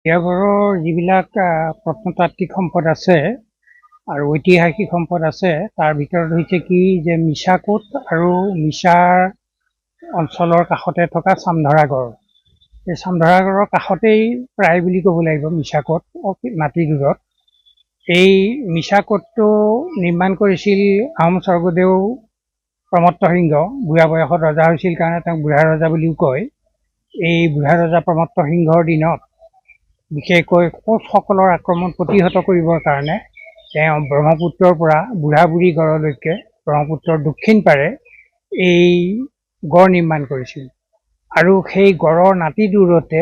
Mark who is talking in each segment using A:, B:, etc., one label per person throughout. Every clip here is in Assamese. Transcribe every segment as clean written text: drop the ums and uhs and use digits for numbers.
A: কলিয়াবৰৰ যিবিলাক প্ৰত্নতাত্ত্বিক সম্পদ আছে আৰু ঐতিহাসিক সম্পদ আছে তাৰ ভিতৰত হৈছে কি যে মিছাকোট আৰু মিছাৰ অঞ্চলৰ কাষতে থকা চামধৰাগড়। এই চামধৰাগড়ৰ কাষতেই প্ৰায় বুলি ক'ব লাগিব মিছাকোট নাতি দূৰত। এই মিছাকোটটো নিৰ্মাণ কৰিছিল আহোম স্বৰ্গদেউ প্ৰমত্ত সিংহ। বুঢ়া বয়সত ৰজা হৈছিল কাৰণে তেওঁক বুঢ়া ৰজা বুলিও কয়। এই বুঢ়া ৰজা প্ৰমত্ত সিংহৰ দিনত বিশেষকৈ কোচসকলৰ আক্ৰমণ প্ৰতিহত কৰিবৰ কাৰণে তেওঁ ব্ৰহ্মপুত্ৰৰ পৰা বুঢ়াবুঢ়ী গড়লৈকে ব্ৰহ্মপুত্ৰৰ দক্ষিণ পাৰে এই গড় নিৰ্মাণ কৰিছিল। আৰু সেই গড়ৰ নাতি দূৰতে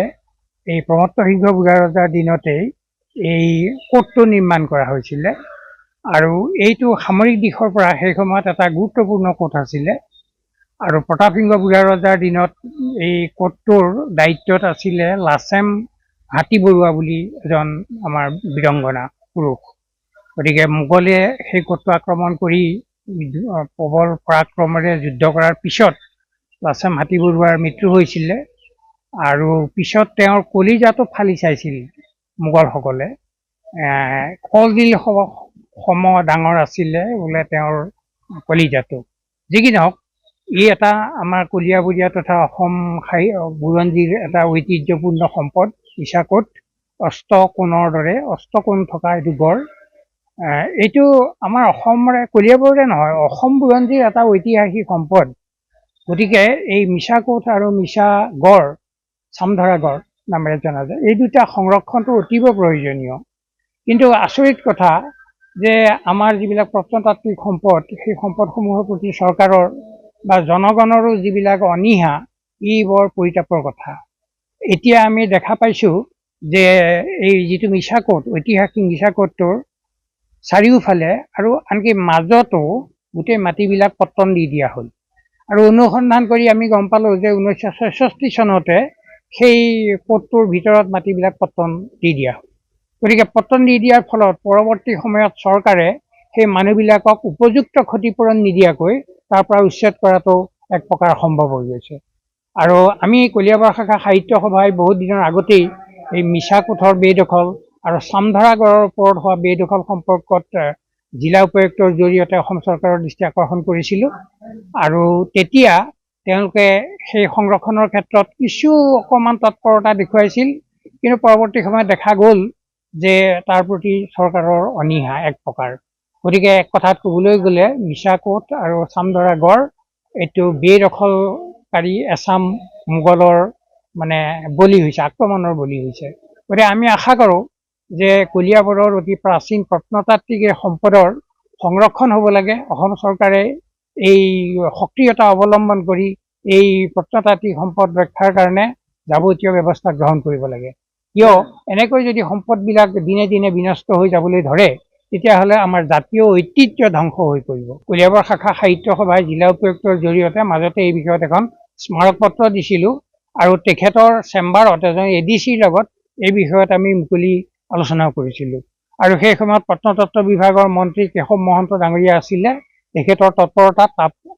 A: এই প্ৰমত্ত সিংহ বুঢ়া ৰজাৰ দিনতেই এই কোটটো নিৰ্মাণ কৰা হৈছিলে। আৰু এইটো সামৰিক দিশৰ পৰা সেই সময়ত এটা গুৰুত্বপূৰ্ণ কোট আছিলে। আৰু প্ৰতাপ সিংহ বুঢ়া ৰজাৰ দিনত এই কোটটোৰ দায়িত্বত আছিলে লাচেম হাতী বৰুৱা বুলি এজন আমাৰ বীৰংগনা পুৰুষ। গতিকে মোগলে সেই কোটটো আক্ৰমণ কৰি প্ৰবল পৰাক্ৰমেৰে যুদ্ধ কৰাৰ পিছত লাচেম হাতী বৰুৱাৰ মৃত্যু হৈছিলে। আৰু পিছত তেওঁৰ কলিজাটো ফালি চাইছিল মোগলসকলে। কলডিল সম ডাঙৰ আছিলে বোলে তেওঁৰ কলিজাটো। যি কি নহওক, ই এটা আমাৰ কলিয়াবৰীয়া তথা অসম বুৰঞ্জীৰ এটা ঐতিহ্যপূৰ্ণ সম্পদ। মিছাকোট অষ্টকোণৰ দৰে অষ্টকোণ থকা এইটো গড়। এইটো আমাৰ অসমৰে কলিয়াবৰৰে নহয়, অসম বুৰঞ্জীৰ এটা ঐতিহাসিক সম্পদ। গতিকে এই মিছাকোট আৰু মিছা গড়, চামধৰাগড় নামেৰে জনা যায়, এই দুটা সংৰক্ষণটো অতীৱ প্ৰয়োজনীয়। কিন্তু আচৰিত কথা যে আমাৰ যিবিলাক প্ৰত্নতাত্ত্বিক সম্পদ, সেই সম্পদসমূহৰ প্ৰতি চৰকাৰৰ বা জনগণৰো যিবিলাক অনীহা, ই বৰ পৰিতাপৰ কথা। এতিয়া আমি দেখা পাইছোঁ যে এই যিটো মিছাকোট, ঐতিহাসিক মিছাকোটটোৰ চাৰিওফালে আৰু আনকি মাজতো গোটেই মাটিবিলাক পট্টন দি দিয়া হ'ল। আৰু অনুসন্ধান কৰি আমি গম পালোঁ যে 1966 চনতে সেই কোটটোৰ ভিতৰত মাটিবিলাক পট্টন দি দিয়া হ'ল। গতিকে পট্টন দি দিয়াৰ ফলত পৰৱৰ্তী সময়ত চৰকাৰে সেই মানুহবিলাকক উপযুক্ত ক্ষতিপূৰণ নিদিয়াকৈ তাৰ পৰা উচ্ছেদ কৰাটো এক প্ৰকাৰ সম্ভৱ হৈ গৈছে। আৰু আমি কলিয়াবৰ শাখা সাহিত্য সভাই বহুত দিনৰ আগতেই এই মিছাকোটৰ বেদখল আৰু চামধৰাগড়ৰ ওপৰত হোৱা বেদখল সম্পৰ্কত জিলা উপায়ুক্তৰ জৰিয়তে অসম চৰকাৰৰ দৃষ্টি আকৰ্ষণ কৰিছিলোঁ। আৰু তেতিয়া তেওঁলোকে সেই সংৰক্ষণৰ ক্ষেত্ৰত কিছু অকণমান তৎপৰতা দেখুৱাইছিল, কিন্তু পৰৱৰ্তী সময়ত দেখা গ'ল যে তাৰ প্ৰতি চৰকাৰৰ অনীহা এক প্ৰকাৰ। গতিকে এক কথাত ক'বলৈ গ'লে মিছাকোট আৰু চামধৰাগড় এইটো বেদখলকাৰী এছাম মোগলৰ বলি হৈছে, আক্ৰমণৰ বলি হৈছে। গতিকে আমি আশা কৰোঁ যে কলিয়াবৰৰ অতি প্ৰাচীন প্ৰত্নতাত্ত্বিক সম্পদৰ সংৰক্ষণ হ'ব লাগে। অসম চৰকাৰে এই সক্ৰিয়তা অৱলম্বন কৰি এই প্ৰত্নতাত্ত্বিক সম্পদ ৰক্ষাৰ কাৰণে যাৱতীয় ব্যৱস্থা গ্ৰহণ কৰিব লাগে। কিয় এনেকৈ যদি সম্পদবিলাক দিনে দিনে বিনষ্ট হৈ যাবলৈ ধৰে, তেতিয়াহ'লে আমাৰ জাতীয় ঐতিহ্য ধ্বংস হৈ পৰিব। কলিয়াবৰ শাখা সাহিত্য সভাই জিলা উপায়ুক্তৰ জৰিয়তে মাজতে এই বিষয়ত এখন স্মাৰক পত্ৰ দিছিলোঁ। আৰু তেখেতৰ চেম্বাৰত এজন ADCৰ লগত এই বিষয়ত আমি মুকলি আলোচনাও কৰিছিলোঁ। আৰু সেই সময়ত প্ৰত্নতত্ত্ব বিভাগৰ মন্ত্ৰী কেশৱ মহন্ত ডাঙৰীয়া আছিলে। তেখেতৰ তৎপৰতাত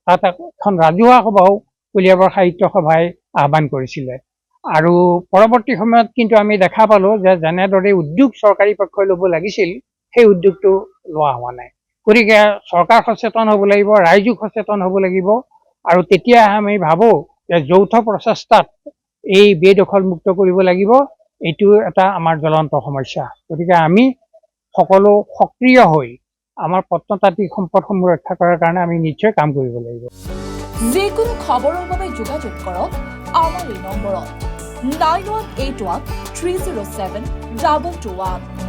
A: তাত এখন ৰাজহুৱা সভাও কলিয়াবৰ সাহিত্য সভাই আহ্বান কৰিছিলে। আৰু পৰৱৰ্তী সময়ত কিন্তু আমি দেখা পালোঁ যে যেনেদৰে উদ্যোগ চৰকাৰী পক্ষই ল'ব লাগিছিল, সেই উদ্যোগটো লোৱা হোৱা নাই। গতিকে চৰকাৰ সচেতন হ'ব লাগিব, ৰাইজো সচেতন হ'ব লাগিব। আৰু তেতিয়া আমি ভাবোঁ যে যৌথ প্ৰচেষ্টাত এই বেদখল মুক্ত কৰিব লাগিব। এইটো এটা আমাৰ জ্বলন্ত সমস্যা। গতিকে আমি সকলো সক্ৰিয় হৈ আমাৰ প্ৰত্নতাত্ত্বিক সম্পদসমূহ ৰক্ষা কৰাৰ কাৰণে আমি নিশ্চয় কাম কৰিব লাগিব।
B: যিকোনো খবৰৰ বাবে যোগাযোগ কৰক আমাৰ এই নম্বৰত 9181 307 2221।